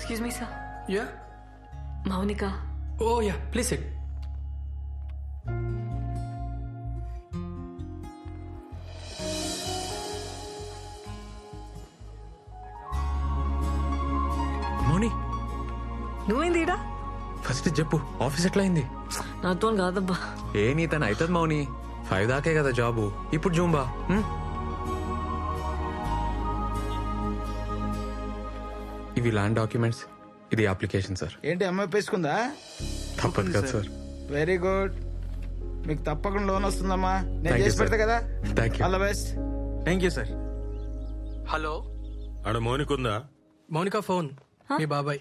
Excuse me, sir. Yeah? Maunika. Oh, yeah. Please sit. మౌని నువ్వేంది ఈడ? First చెప్పు, office ఎట్లా అయింది? నాతో కాదబ్బా. ఏ నీ తను అవుతుంది మౌని, 5 దాకే కదా జాబు. ఇప్పుడు జూంబా. ఇవి ల్యాండ్ డాక్యుమెంట్స్, ఇది అప్లికేషన్ సార్. ఏంటి అమ్మాయి పేసుకుందా? తప్పదు కదా సార్. వెరీ గుడ్, మీకు తప్పకుండా లోన్ వస్తుందమ్మా. నేను చేసి పెడతా కదా. Thank you. All the best. Thank you sir. Hello, ఆడ మౌనికుందా? మౌనిక ఫోన్ మీ బాబాయ్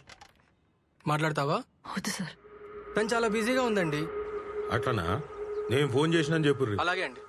మాట్లాడతావా? వద్దు సార్. తను చాలా బిజీగా ఉందండి. అట్లనా? నేను ఫోన్ చేసినని చెప్పుర్రి. అలాగే అండి.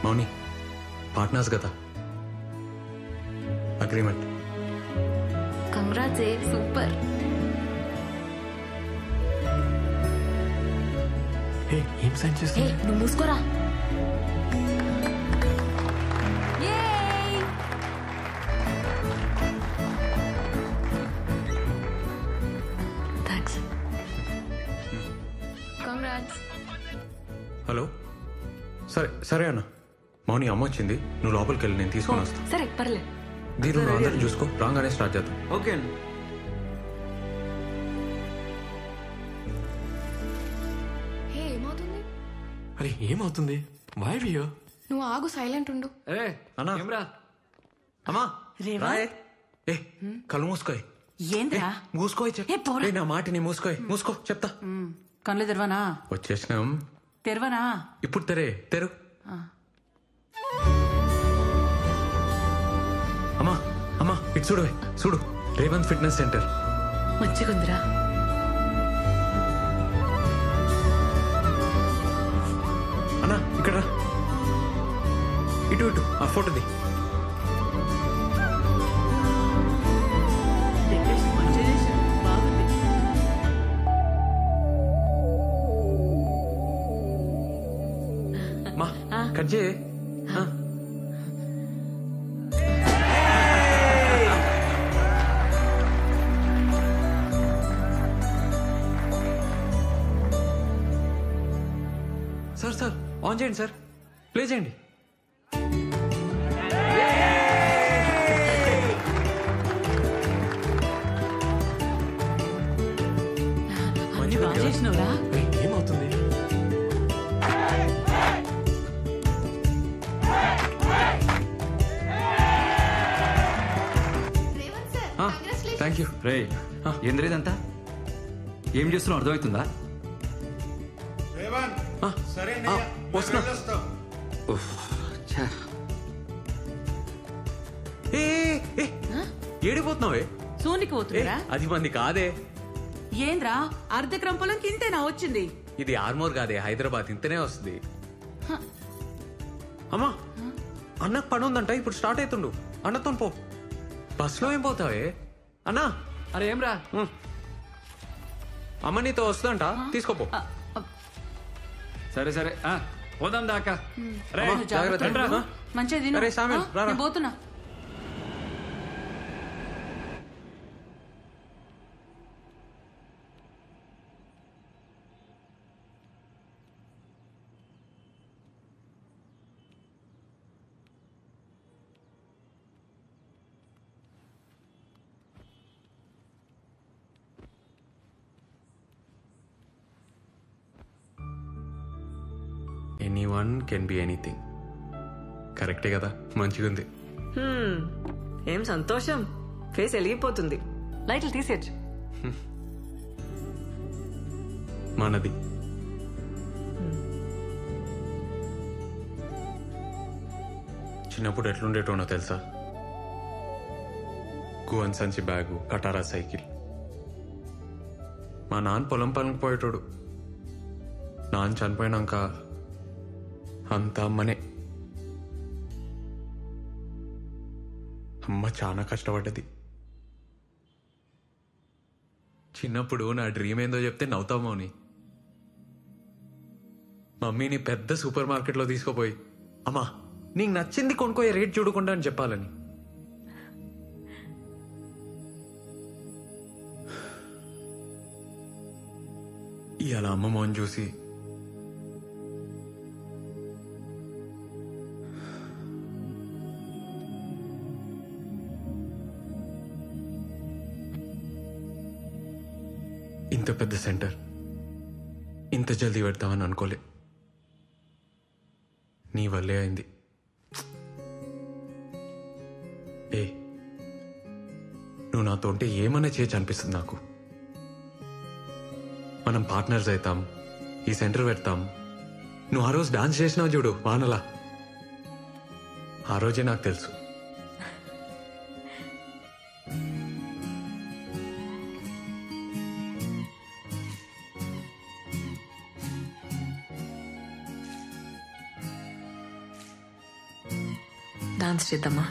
మౌని, పార్ట్నర్స్ కదా, అగ్రిమెంట్. Congrats, super. ఏం సైన్ చేస్తా? నువ్వు మూసుకోరా. థ్యాంక్స్. కంగ్రాట్స్. హలో, సరే సరే అన్న. మౌని అమ్మ వచ్చింది, నువ్వు లోపలికి వెళ్ళి నేను తీసుకొని వస్తా. సరే పర్లే. దీని నువ్వు అందరూ చూసుకో, రాగానే స్టార్ట్ చేద్దాం. ఓకే అండి. హే, ఏమవుతుంది? అరే ఏమవుతుంది? వై వియో? నువ్వు ఆగు, సైలెంట్ ఉండు. అన్నా, అమ్మా రాయే. ఏ కళ్ళు మూసుకోయ్. ఏంద్రా? మూసుకోయ్ చెప్పు. నా మాటిని మూసుకోయ్. మూసుకో చెప్తా. కళ్ళు తెరవనా? వచ్చేసినాం. తెరవనా? ఇప్పుడు తెరు. అమ్మా ఇటు చూడు, రేవంత్ ఫిట్నెస్ సెంటర్. మంచిగుందిరా. అన్నా ఇక్కడ రా. ఇటు ఆ ఫోటోది. బాగుంది. మా కట్ చేయి. సార్ ఆన్ చేయండి సార్, ప్లే చేయండి. బాగా చేసినవురా. ఏమవుతుంది? Thank you. రే, ఏంద్రేదంతా ఏం చేస్తున్నావు అర్థమవుతుందా? వస్తున్నా. ఏడిపోతున్నావే? సోనికి పోతుందిరా. అది మంది కాదే. ఏంద్రా, అర్ధ క్రంపలం ఇంతేనా వచ్చింది? ఇది ఆర్మోర్ కాదే, హైదరాబాద్. ఇంతనే వస్తుంది. అమ్మా, అన్నకు పని ఉందంట, ఇప్పుడు స్టార్ట్ అవుతుండు. అన్నతో పో. బస్సులో ఏం పోతావే అన్నా? అరే ఏమ్రా? అమ్మ నీతో వస్తుందంట, తీసుకోపో. సరే సరే పోదాం దాకా. మంచిగా తిను. అరే సామెల్ రారా. పోతున్నా. Anyone can be anything. కరెక్టే కదా? మంచిగుంది. ఏం సంతోషం, ఫేస్ వెలిగిపోతుంది. లైట్లు తీసేచ్చు. మనది. చిన్నప్పుడు ఎట్లుండేటోనో తెలుసా? గువన్ సంచి బ్యాగు, కటారా సైకిల్. మా నాన్న పొలం పనికి పోయేటోడు. నాన్న చనిపోయినాక అంతా అమ్మనే. అమ్మ చాలా కష్టపడ్డది. చిన్నప్పుడు నా డ్రీమ్ ఏందో చెప్తే నవ్వుతావు మౌని. మమ్మీని పెద్ద సూపర్ మార్కెట్లో తీసుకుపోయి, అమ్మా నీకు నచ్చింది కొనుక్కోయే, రేట్ చూడకుండా అని చెప్పాలని. ఇవాళ అమ్మ మోహన్ చూసి ఇంత పెద్ద సెంటర్ ఇంత జల్దీ పెడతామని అనుకోలే. నీ వల్లే అయింది. ఏ నువ్వు నాతో ఉంటే ఏమన్నా చేయొచ్చు అనిపిస్తుంది నాకు. మనం పార్ట్నర్స్ అవుతాం, ఈ సెంటర్ పెడతాం. నువ్వు ఆ రోజు డాన్స్ చేసినావు చూడు వానలా, ఆ రోజే నాకు తెలుసు. డాన్స్ చేద్దామా?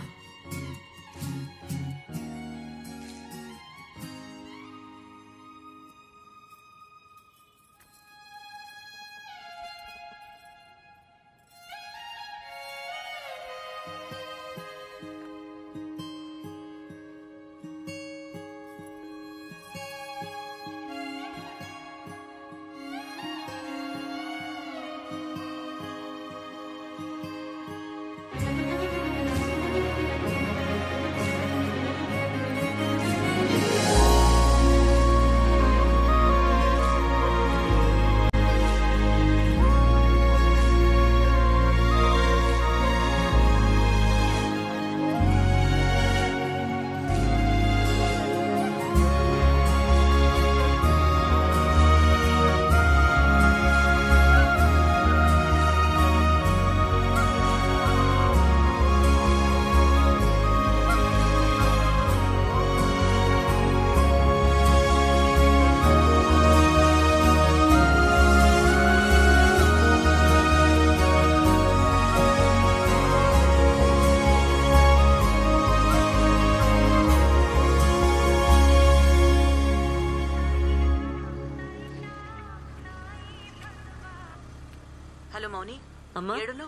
హలో మౌని, అమ్మా ఏడును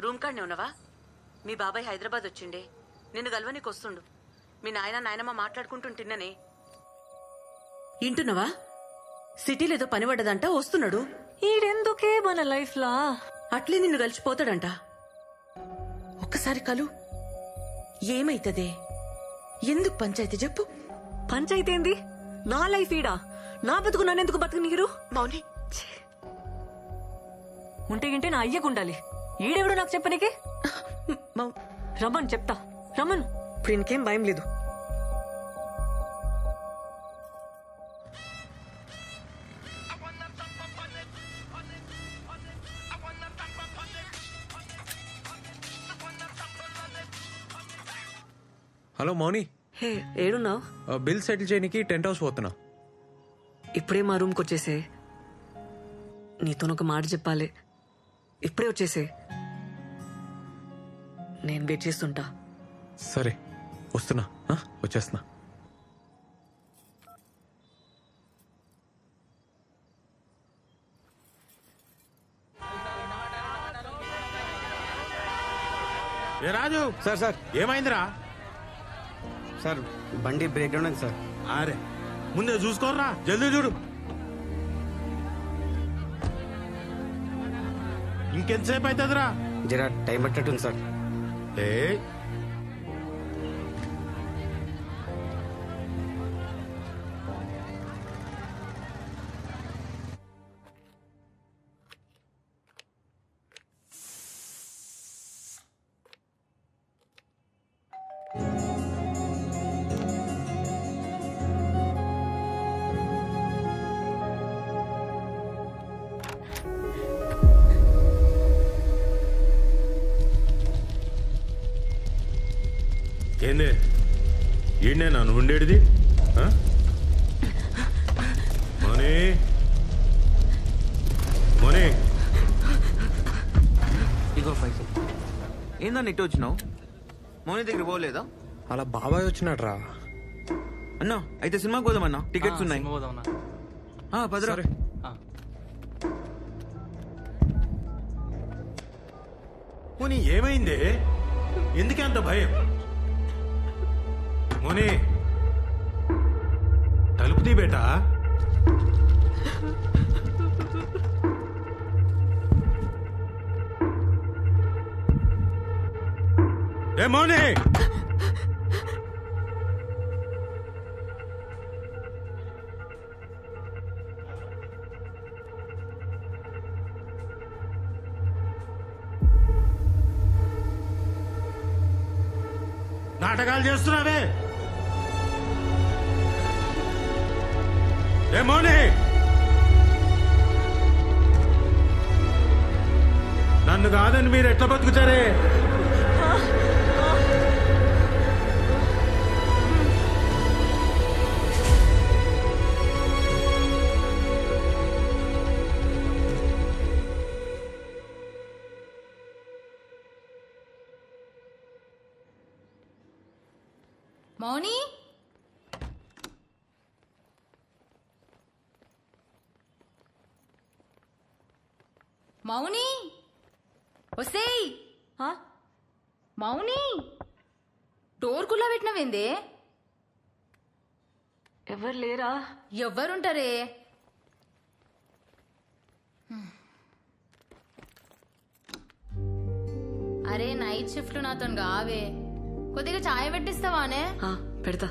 రూమ్ కాడనే ఉన్నావా? మీ బాబాయ్ హైదరాబాద్ వచ్చిండే, నిన్ను గల్వనికి వస్తుండు. మీ నాయనమ్మ మాట్లాడుకుంటుంటిన్ననే. ఇంటున్నావా? సిటీలో ఏదో పని పడ్డదంట, వస్తున్నాడు. ఈడెందుకే మన లైఫ్ లా అట్లే నిన్ను కలిసిపోతాడంట. ఒక్కసారి కలు. ఏమైతదే? ఎందుకు పంచాయతీ చెప్పు? పంచాయితీ ఏంది? నా లైఫ్ ఈడా, నా బతుకు నన్నెందుకు బతుకు నీరు? మౌని, ఉంటే గింటే నా అయ్యకుండాలి. ఈడెవడు నాకు చెప్పనీకి? రమ్మను చెప్తా, రమ్మను. ఇప్పుడు ఇంకేం భయం లేదు. హలో మౌని, హే ఏడున్నావు? బిల్ సెటిల్ చేయడానికి టెంట్ హౌస్ పోతున్నా. ఇప్పుడే మా రూమ్కి వచ్చేసే. నీతోనొక మాట చెప్పాలి. ఇప్పుడే వచ్చేసే, నేను వెయిట్ చేస్తుంటా. సరే వస్తున్నా, వచ్చేస్తున్నా. ఏ రాజు, సార్ ఏమైందిరా? సార్ బండి బ్రేక్ డౌన్ అయింది సార్. అరే ముందే చూసుకోర్రా, జల్దీ చూడు. ఇంకెంతసేపు అవుతుందిరా? జరా టైం పట్టట్టుంది సార్. ఏ ఏందే ఈయనే నన్ను ఉండేది? మౌని మోని ఇగో పైసలు. ఏందన్న ఇటు వచ్చినావు? మౌని దగ్గర పోలేదా? అలా బాబాయ్ వచ్చినాడు రా. అన్నా అయితే సినిమాకి పోదామన్నా, టికెట్స్ ఉన్నాయి. పదరా. సరే. మోని ఏమైంది? ఎందుకే అంత భయం? మోని తలుపు తీ బేటా. ఏ మోని, నాటకాలు చేస్తున్నావే? ఏ మోని, నన్ను కాదని మీరు ఎట్లా బతుకుతారే? మౌని, మౌని, ఒసేయ్ మౌని, డోర్ కుల్లా పెట్టినవేందే? ఎవరు లేరా? ఎవ్వరుంటారే? అరే నైట్ షిఫ్ట్ నాతో కావే, కొద్దిగా చాయ్ పెట్టిస్తావానే? పెడతా.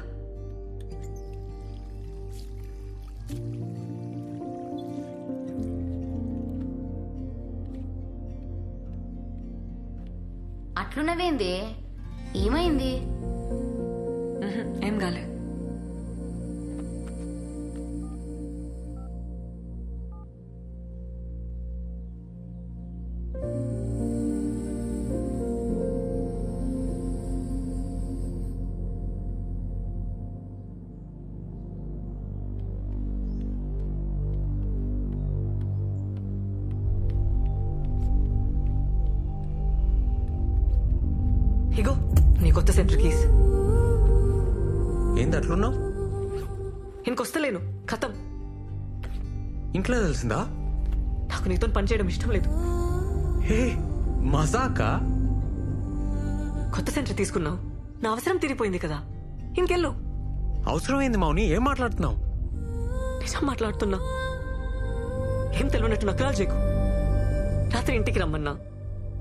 అట్లున్నవేంది? ఏమైంది? ఏం కాలే. ఇగో నీ కొత్త సెంటర్ కీస్. ఏంది అట్లున్నావు? ఇంకొస్తలేను, ఖతం. ఇంట్లో తెలిసిందా? నాకు నీతో పనిచేయడం ఇష్టం లేదు. హే మజాకా? కొత్త సెంటర్ తీసుకున్నావు, నా అవసరం తీరిపోయింది కదా, ఇంకెళ్ళు. అవసరం ఏంది మౌని? ఏం మాట్లాడుతున్నావు? నిజం మాట్లాడుతున్నా. ఏం తెలియనట్టు నకరాలు చేయకు. రాత్రి ఇంటికి రమ్మన్నా,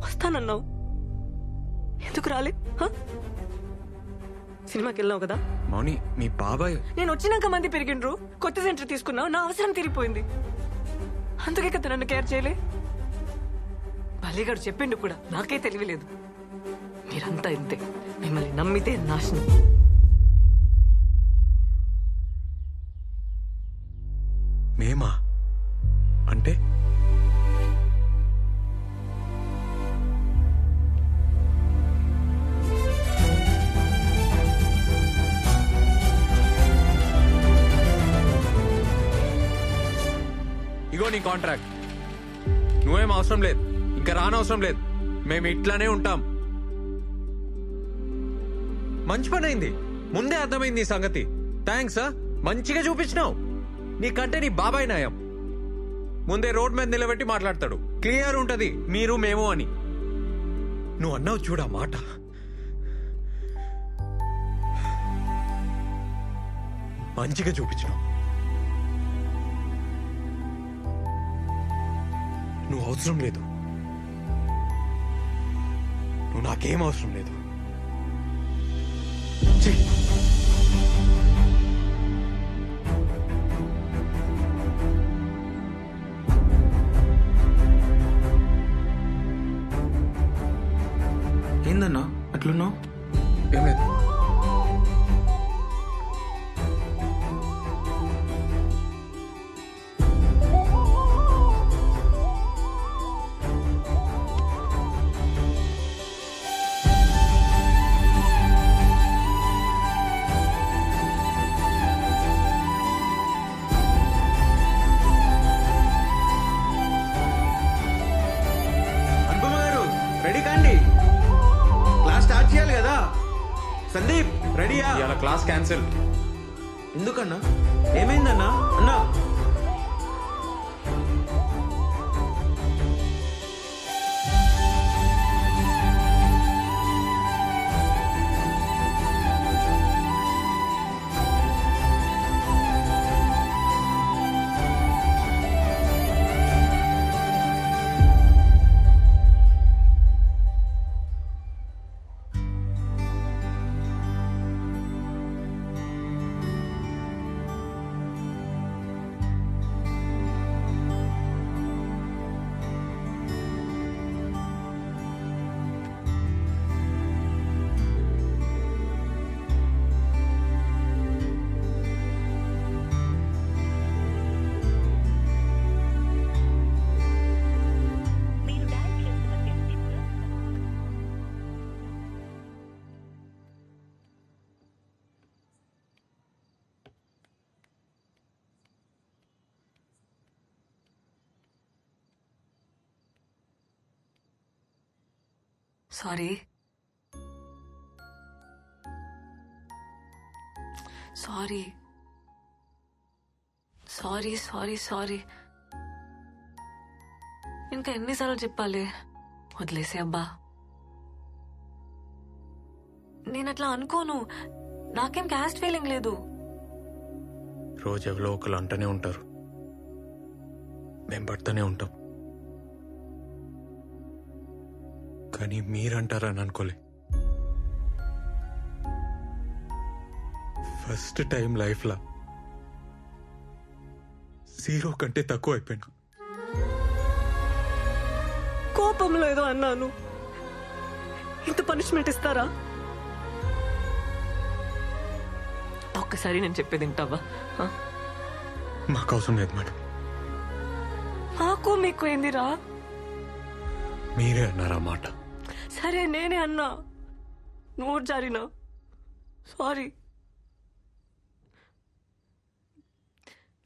వస్తానన్నావు, ఎందుకు రాలే? సినిమాకి వెళ్ళావు కదా. మౌని మీ బాబాయ్. నేను వచ్చినాక మంది పెరిగిండ్రు, కొత్త సెంటర్ తీసుకున్నావు, నా అవసరం తీరిపోయింది, అందుకే కదా నన్ను కేర్ చేయలే. బలిగాడు చెప్పిండు కూడా, నాకే తెలియలేదు. మీరంతా ఇంతే, మిమ్మల్ని నమ్మితే నాశనం. మేమా అంటే? ఇగో నీ కాంట్రాక్ట్, నువ్వేం అవసరం లేదు, ఇంకా రానవసరం లేదు, మేము ఇట్లానే ఉంటాం. మంచి పని అయింది, ముందే అర్థమైంది ఈ సంగతి. థ్యాంక్స్. మంచిగా చూపించినావు. నీకంటే నీ బాబాయ్ నయం. ముందే రోడ్ మీద నిలబెట్టి మాట్లాడతాడు, క్లియర్ ఉంటది మీరు మేము అని. నువ్వు అన్నావు చూడా మాట. మంచిగా చూపించినావు. నువ్వు అవసరం లేదు, నువ్వు నాకేం అవసరం లేదు. ఏందన్నా అట్లున్నావు? ఏం లేదు. Class cancel. ఎందుకన్నా? ఏమైందన్నా? అన్నా sorry sorry sorry sorry sorry ఇంకా ఎన్నిసార్లు చెప్పాలి? వదిలేసే అబ్బా. నేను అట్లా అనుకోను. నాకేం క్యాస్ట్ ఫీలింగ్ లేదు. రోజు ఎవరో ఒకరు అంటూనే ఉంటారు, మేం పడుతూనే ఉంటాం. కానీ మీరంటారని అనుకోలే. ఫస్ట్ టైం లైఫ్లా 0 కంటే తక్కువ అయిపోయినా. కోపంలో ఏదో అన్నాను. ఇంత పనిష్మెంట్ ఇస్తారా? ఒక్కసారి నేను చెప్పేది వింటావా? మాకు అవసరం లేదు మేడం. మాకు మీకు ఏందిరా? మీరే అన్నారా మాట. సరే నేనే అన్నా, నోరు జారినా. సారీ.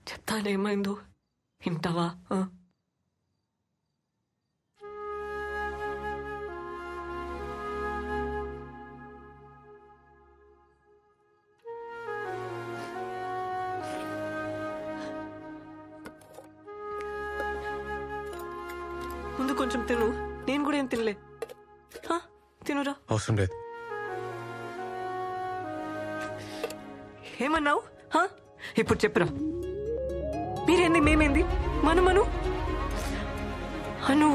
చెప్తానేమైందో వింటావా? ముందు కొంచెం తిను. నేను కూడా ఏం తినలే. తినురా. అవసరం లేదు. ఏమన్నావు? ఇప్పుడు చెప్పురా. మీరేంది, మేమేంది, మనమను అను.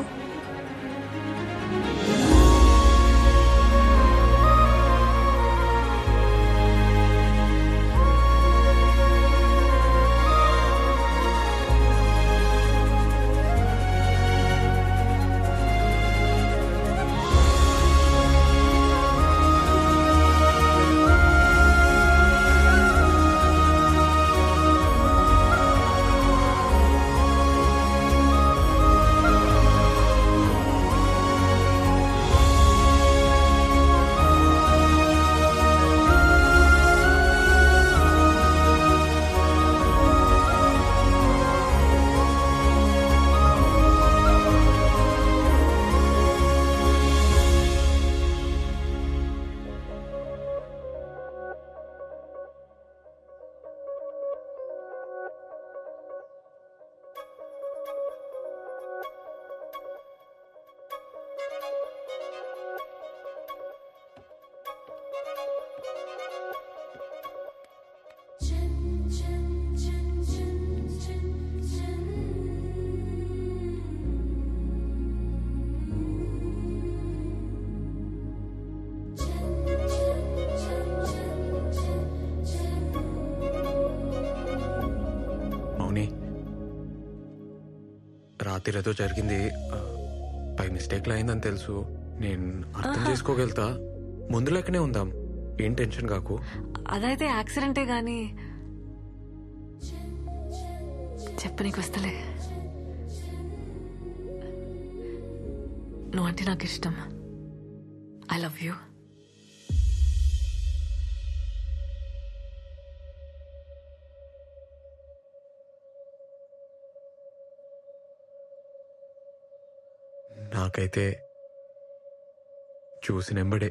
రాత్రి ఏదో జరిగింది, బై మిస్టేక్లో అయిందని తెలుసు. నేను అర్థం చేసుకోగలుగుతా. ముందు లెక్కనే ఉందాం, ఏం టెన్షన్ కాకు. అదైతే యాక్సిడెంటే గాని చెప్పనీకి వస్తలే. నువ్వు అంటే నాకు ఇష్టం. I love you. నాకైతే చూసినెంబడే